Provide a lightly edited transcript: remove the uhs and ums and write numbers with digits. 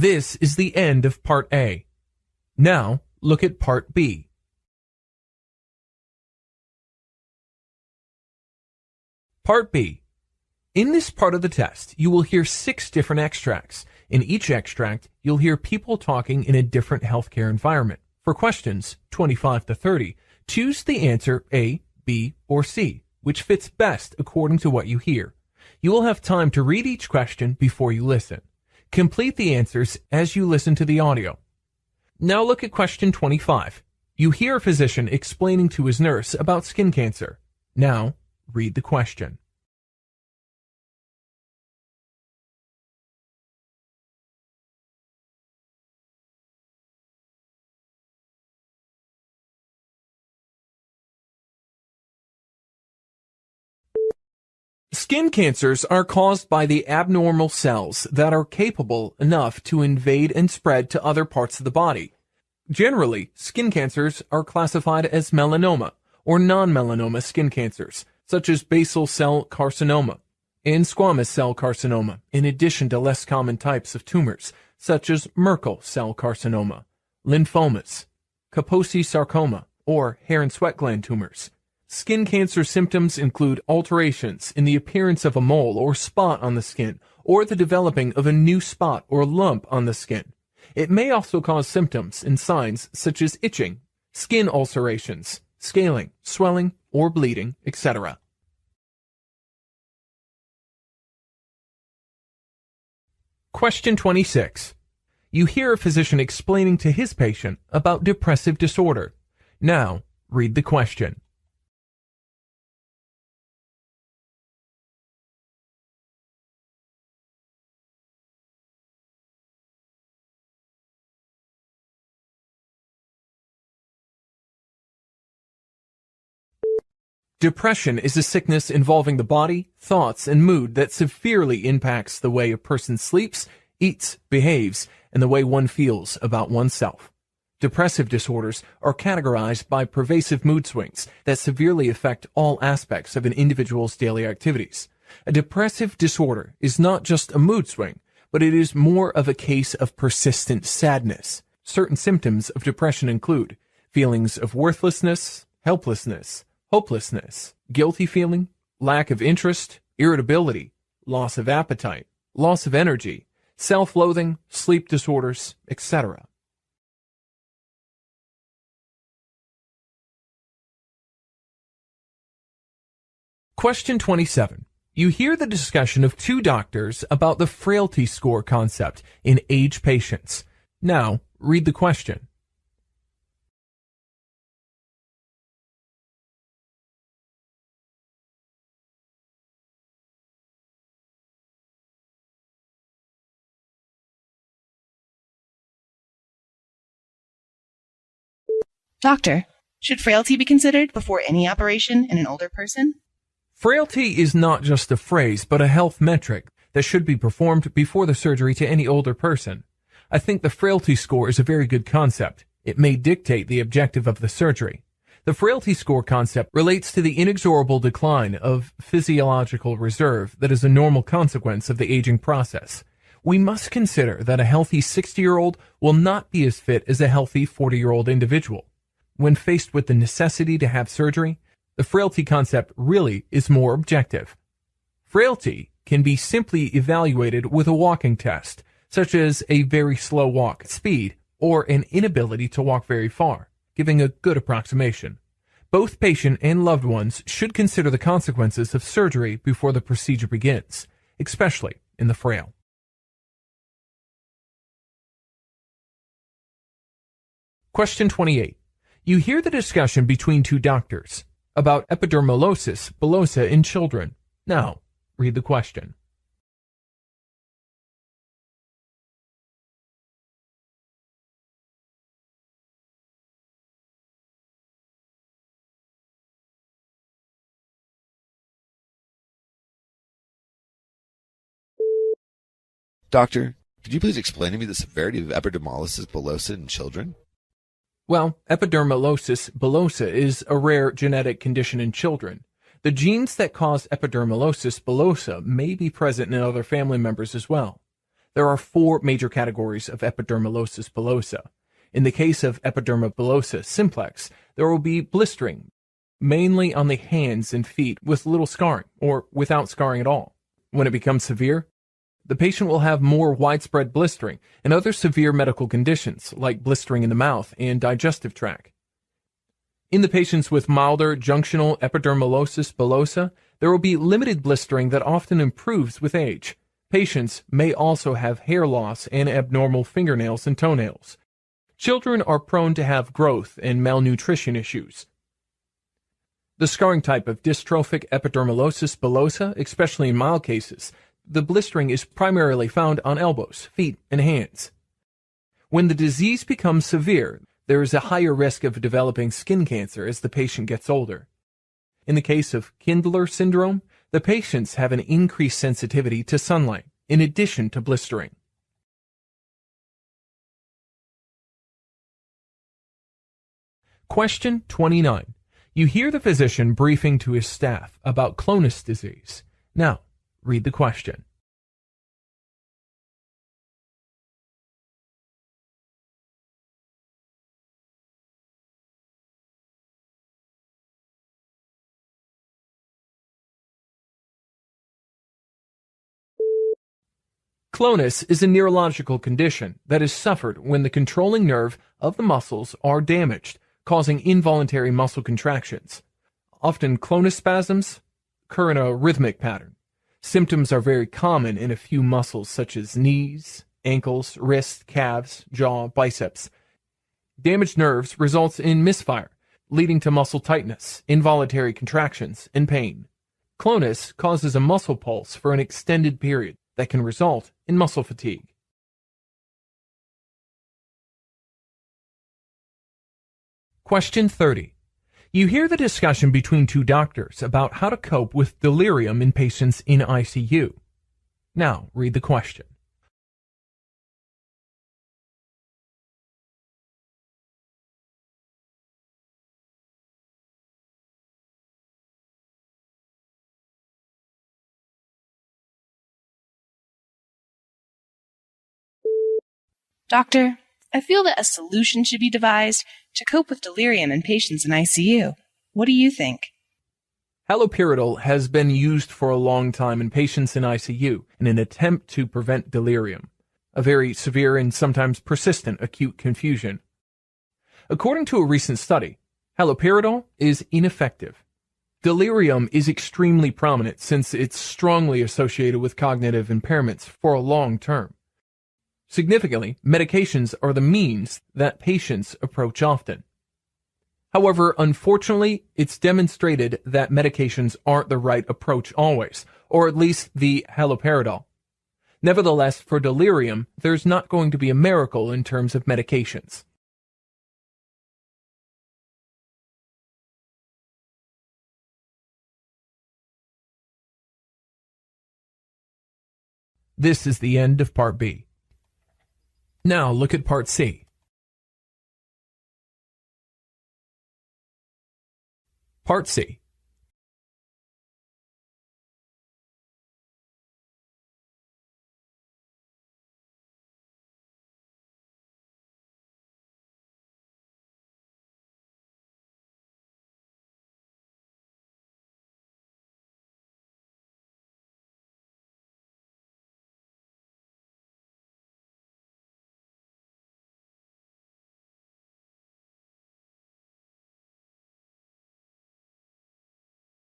This is the end of Part A. Now, look at Part B. Part B. In this part of the test, you will hear 6 different extracts. In each extract, you'll hear people talking in a different healthcare environment. For questions 25 to 30, choose the answer A, B, or C, which fits best according to what you hear. You will have time to read each question before you listen. Complete the answers as you listen to the audio. Now look at question 25. You hear a physician explaining to his nurse about skin cancer. Now, read the question. Skin cancers are caused by the abnormal cells that are capable enough to invade and spread to other parts of the body. Generally, skin cancers are classified as melanoma or non-melanoma skin cancers, such as basal cell carcinoma and squamous cell carcinoma, in addition to less common types of tumors, such as Merkel cell carcinoma, lymphomas, Kaposi sarcoma, or hair and sweat gland tumors. Skin cancer symptoms include alterations in the appearance of a mole or spot on the skin, or the developing of a new spot or lump on the skin. It may also cause symptoms and signs such as itching, skin ulcerations, scaling, swelling, or bleeding, etc. Question 26. You hear a physician explaining to his patient about depressive disorder. Now, read the question. Depression is a sickness involving the body, thoughts, and mood that severely impacts the way a person sleeps, eats, behaves, and the way one feels about oneself. Depressive disorders are categorized by pervasive mood swings that severely affect all aspects of an individual's daily activities. A depressive disorder is not just a mood swing, but it is more of a case of persistent sadness. Certain symptoms of depression include feelings of worthlessness, helplessness, hopelessness, guilty feeling, lack of interest, irritability, loss of appetite, loss of energy, self-loathing, sleep disorders, etc. Question 27. You hear the discussion of 2 doctors about the frailty score concept in age patients. Now, read the question. Doctor, should frailty be considered before any operation in an older person? Frailty is not just a phrase, but a health metric that should be performed before the surgery to any older person. I think the frailty score is a very good concept. It may dictate the objective of the surgery. The frailty score concept relates to the inexorable decline of physiological reserve that is a normal consequence of the aging process. We must consider that a healthy 60-year-old will not be as fit as a healthy 40-year-old individual. When faced with the necessity to have surgery, the frailty concept really is more objective. Frailty can be simply evaluated with a walking test, such as a very slow walk speed or an inability to walk very far, giving a good approximation. Both patient and loved ones should consider the consequences of surgery before the procedure begins, especially in the frail. Question 28. You hear the discussion between 2 doctors about epidermolysis bullosa in children. Now, read the question. Doctor, could you please explain to me the severity of epidermolysis bullosa in children? Well, epidermolysis bullosa is a rare genetic condition in children. The genes that cause epidermolysis bullosa may be present in other family members as well. There are 4 major categories of epidermolysis bullosa. In the case of epidermal bullosa simplex, there will be blistering, mainly on the hands and feet with little scarring, or without scarring at all. When it becomes severe, the patient will have more widespread blistering and other severe medical conditions, like blistering in the mouth and digestive tract. In the patients with milder junctional epidermolysis bullosa, there will be limited blistering that often improves with age. Patients may also have hair loss and abnormal fingernails and toenails. Children are prone to have growth and malnutrition issues. The scarring type of dystrophic epidermolysis bullosa, especially in mild cases, the blistering is primarily found on elbows, feet, and hands. When the disease becomes severe, there is a higher risk of developing skin cancer as the patient gets older. In the case of Kindler syndrome, the patients have an increased sensitivity to sunlight, in addition to blistering. Question 29. You hear the physician briefing to his staff about Clonus disease. Now, read the question. Clonus is a neurological condition that is suffered when the controlling nerve of the muscles are damaged, causing involuntary muscle contractions. Often clonus spasms occur in a rhythmic pattern. Symptoms are very common in a few muscles such as knees, ankles, wrists, calves, jaw, biceps. Damaged nerves results in misfire, leading to muscle tightness, involuntary contractions, and pain. Clonus causes a muscle pulse for an extended period that can result in muscle fatigue. Question 30. You hear the discussion between 2 doctors about how to cope with delirium in patients in ICU. Now, read the question. Doctor, I feel that a solution should be devised to cope with delirium in patients in ICU. What do you think? Haloperidol has been used for a long time in patients in ICU in an attempt to prevent delirium, a very severe and sometimes persistent acute confusion. According to a recent study, haloperidol is ineffective. Delirium is extremely prominent since it's strongly associated with cognitive impairments for a long term. Significantly, medications are the means that patients approach often. However, unfortunately, it's demonstrated that medications aren't the right approach always, or at least the haloperidol. Nevertheless, for delirium, there's not going to be a miracle in terms of medications. This is the end of Part B. Now look at Part C. Part C.